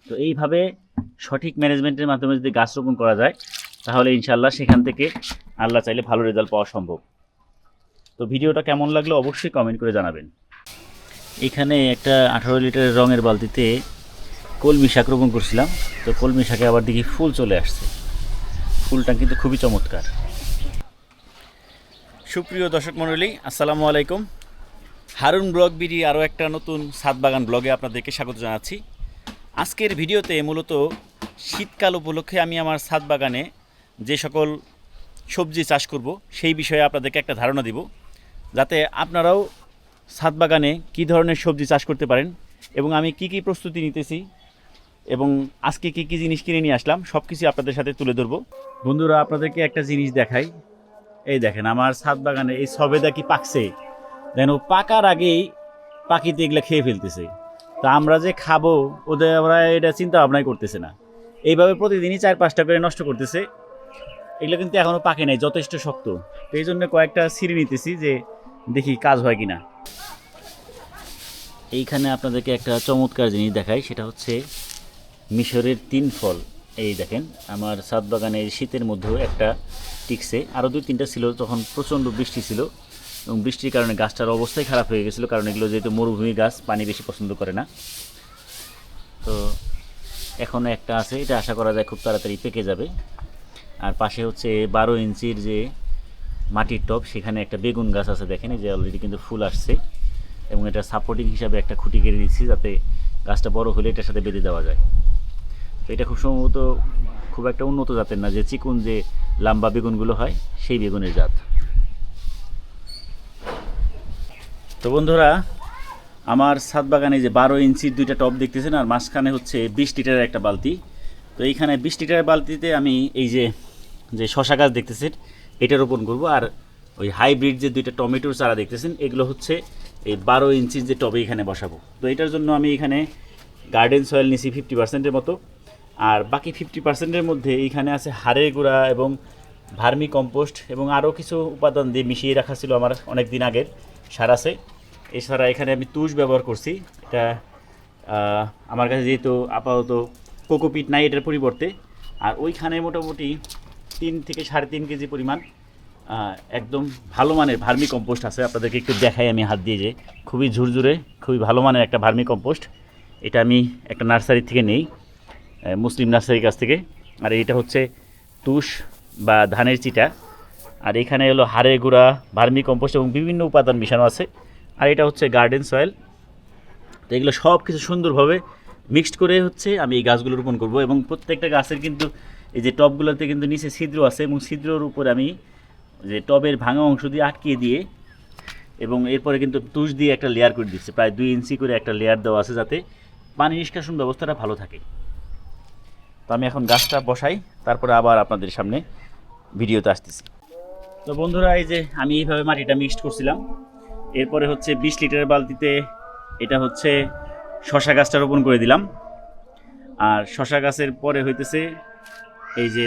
তো এইভাবে সঠিক ম্যানেজমেন্টের মাধ্যমে যদি গাছ রোপণ করা যায় তাহলে ইনশাআল্লাহ সেখান থেকে আল্লাহ চাইলে ভালো রেজাল্ট পাওয়া সম্ভব। তো ভিডিওটা কেমন লাগলো অবশ্যই কমেন্ট করে জানাবেন। এখানে একটা 18 লিটারের রঙের বালতিতে কলমি শাক রোপণ করছিলাম। তো কলমি শাকে আবার দেখি ফুল চলে আসছে। ফুলটা কিন্তু খুবই চমৎকার। সুপ্রিয় দর্শক মণ্ডলী, আসসালামু আলাইকুম। হারুন ব্লগ বিডি আরও একটা নতুন ছাদ বাগান ব্লগে আপনাদেরকে স্বাগত জানাচ্ছি। আজকের ভিডিওতে মূলত শীতকাল উপলক্ষে আমি আমার ছাদ বাগানে যে সকল সবজি চাষ করব সেই বিষয়ে আপনাদেরকে একটা ধারণা দিব, যাতে আপনারাও ছাদ বাগানে কী ধরনের সবজি চাষ করতে পারেন এবং আমি কি কি প্রস্তুতি নিতেছি এবং আজকে কি কি জিনিস কিনে নিয়ে আসলাম সব কিছু আপনাদের সাথে তুলে ধরব। বন্ধুরা, আপনাদেরকে একটা জিনিস দেখাই। এই দেখেন আমার ছাদ বাগানে এই সবেদা কি পাকছে, দেখেন ও পাকার আগেই পাখিতে এগুলো খেয়ে ফেলতেছে। তা আমরা যে খাবো ওদের আমরা এটা চিন্তা ভাবনাই করতেছে না। এইভাবে প্রতিদিনই 4-5টা করে নষ্ট করতেছে। এগুলো কিন্তু এখনও পাকে নাই, যথেষ্ট শক্ত। তো এই জন্য কয়েকটা ছিঁড়ে নিতেছি যে দেখি কাজ হয় কিনা। এইখানে আপনাদেরকে একটা চমৎকার জিনিস দেখাই, সেটা হচ্ছে মিশরের 3 ফল। এই দেখেন আমার ছাদ বাগানে শীতের মধ্যেও একটা টিকছে, আরও 2-3টা ছিল তখন প্রচণ্ড বৃষ্টি ছিল এবং বৃষ্টির কারণে গাছটার অবস্থাই খারাপ হয়ে গেছিলো, কারণ এগুলো যেহেতু মরুভূমি গাছ পানি বেশি পছন্দ করে না। তো এখনও একটা আছে, এটা আশা করা যায় খুব তাড়াতাড়ি পেকে যাবে। আর পাশে হচ্ছে 12 ইঞ্চির যে মাটির টব, সেখানে একটা বেগুন গাছ আছে, দেখেন এই যে অলরেডি কিন্তু ফুল আসছে এবং এটা সাপোর্টিং হিসাবে একটা খুঁটি কেটে দিচ্ছি যাতে গাছটা বড় হলে এটার সাথে বেঁধে দেওয়া যায়। তো এটা খুব সম্ভবত খুব একটা উন্নত জাতের না, যে চিকুন যে লম্বা বেগুনগুলো হয় সেই বেগুনের জাত। তো বন্ধুরা, আমার ছাদ বাগানে যে 12 ইঞ্চির 2টা টব দেখতেছেন, আর মাঝখানে হচ্ছে 20 লিটারের একটা বালতি। তো এইখানে 20 লিটারের বালতিতে আমি এই যে যে শশা গাছ দেখতেছেন এটা রোপণ করব, আর ওই হাইব্রিড যে 2টা টমেটোর চারা দেখতেছেন এগুলো হচ্ছে এই 12 ইঞ্চির যে টবে এখানে বসাবো। তো এটার জন্য আমি এখানে গার্ডেন সয়েল নিছি 50%-এর মতো, আর বাকি 50%-এর মধ্যে এইখানে আছে হাড়ের গুঁড়া এবং ভার্মি কম্পোস্ট এবং আরও কিছু উপাদান দিয়ে মিশিয়ে রাখা ছিল আমার অনেক দিন আগের সার আছে। এছাড়া এখানে আমি তুষ ব্যবহার করছি। এটা আমার কাছে যেহেতু আপাতত কোকোপিট নাই এটার পরিবর্তে, আর ওইখানে মোটামুটি 3 থেকে 3.5 কেজি পরিমাণ একদম ভালো মানের ভার্মি কম্পোস্ট আছে। আপনাদেরকে একটু দেখাই আমি হাত দিয়ে, যে খুবই ঝুরঝুরে খুবই ভালো মানের একটা ভার্মি কম্পোস্ট। এটা আমি একটা নার্সারি থেকে নেই, মুসলিম নার্সারির কাছ থেকে। আর এটা হচ্ছে তুষ বা ধানের চিটা, আর এখানে হলো হাড়ের গুঁড়া, ভার্মি কম্পোস্ট এবং বিভিন্ন উপাদান মিশানো আছে। আর এটা হচ্ছে গার্ডেন সয়েল। তো এগুলো সব কিছু সুন্দরভাবে মিক্সড করে হচ্ছে আমি এই গাছগুলো রোপণ করব, এবং প্রত্যেকটা গাছের কিন্তু এই যে টবগুলোতে কিন্তু নিচে ছিদ্র আছে, এবং ছিদ্রর উপরে আমি যে টবের ভাঙা অংশ দিয়ে আটকিয়ে দিয়ে এবং এরপরে কিন্তু তুষ দিয়ে একটা লেয়ার করে দিচ্ছে, প্রায় 2 ইঞ্চি করে একটা লেয়ার দেওয়া আছে যাতে পানি নিষ্কাশন ব্যবস্থাটা ভালো থাকে। তো আমি এখন গাছটা বসাই, তারপরে আবার আপনাদের সামনে ভিডিওতে আসতেছি। তো বন্ধুরা, এই যে আমি এইভাবে মাটিটা মিক্সড করছিলাম, এরপরে হচ্ছে 20 লিটারের বালতিতে এটা হচ্ছে শশা গাছটা রোপণ করে দিলাম। আর শশা গাছের পরে হইতেছে এই যে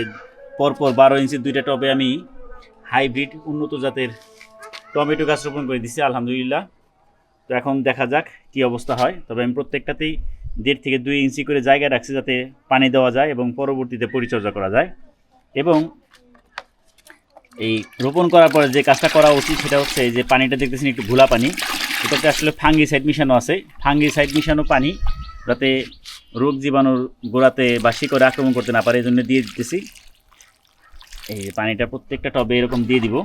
পরপর 12 ইঞ্চির 2টা টবে আমি হাইব্রিড উন্নত জাতের টমেটো গাছ রোপণ করে দিচ্ছি আলহামদুলিল্লাহ। তো এখন দেখা যাক কি অবস্থা হয়। তবে আমি প্রত্যেকটাতেই 1.5 থেকে 2 ইঞ্চি করে জায়গা রাখছি যাতে পানি দেওয়া যায় এবং পরবর্তীতে পরিচর্যা করা যায়। এবং এই রোপণ করার পরে যে কাজটা করা উচিত সেটা হচ্ছে এই যে পানিটা দেখতেছেন একটু ঘোলা পানি, এটাতে আসলে ফাঙ্গিসাইড মিশানো আছে। ফাঙ্গিসাইড মিশানো পানি যাতে রোগ জীবাণুর গোড়াতে বা শিকড়ে আক্রমণ করতে না পারে, এই জন্য দিয়ে দিতেছি। এই পানিটা প্রত্যেকটা টবে এরকম দিয়ে দিব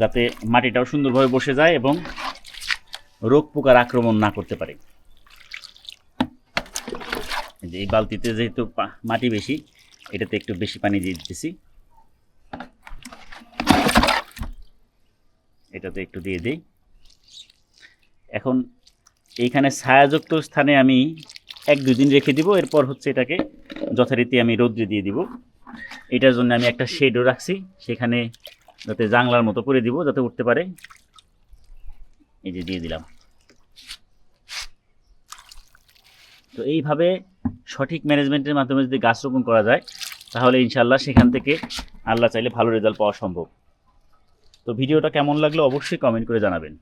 যাতে মাটিটাও সুন্দরভাবে বসে যায় এবং রোগ পোকার আক্রমণ না করতে পারে। এই বালতিতে যেহেতু মাটি বেশি, এটাতে একটু বেশি পানি দিয়ে দিতেছি। এটাতে একটু দিয়ে দিই। এখন এইখানে ছায়াযুক্ত স্থানে আমি 1-2 দিন রেখে দিব, এরপর হচ্ছে এটাকে যথারীতি আমি রৌদ্রে দিয়ে দিব। এটার জন্য আমি একটা শেডও রাখছি, সেখানে যাতে জানলার মতো করে দিব যাতে উঠতে পারে। এই যে দিয়ে দিলাম। তো এইভাবে সঠিক ম্যানেজমেন্টের মাধ্যমে যদি গাছ রোপণ করা যায় তাহলে ইনশাআল্লাহ সেখান থেকে আল্লাহ চাইলে ভালো রেজাল্ট পাওয়া সম্ভব। তো ভিডিওটা কেমন লাগলো অবশ্যই কমেন্ট করে জানাবেন।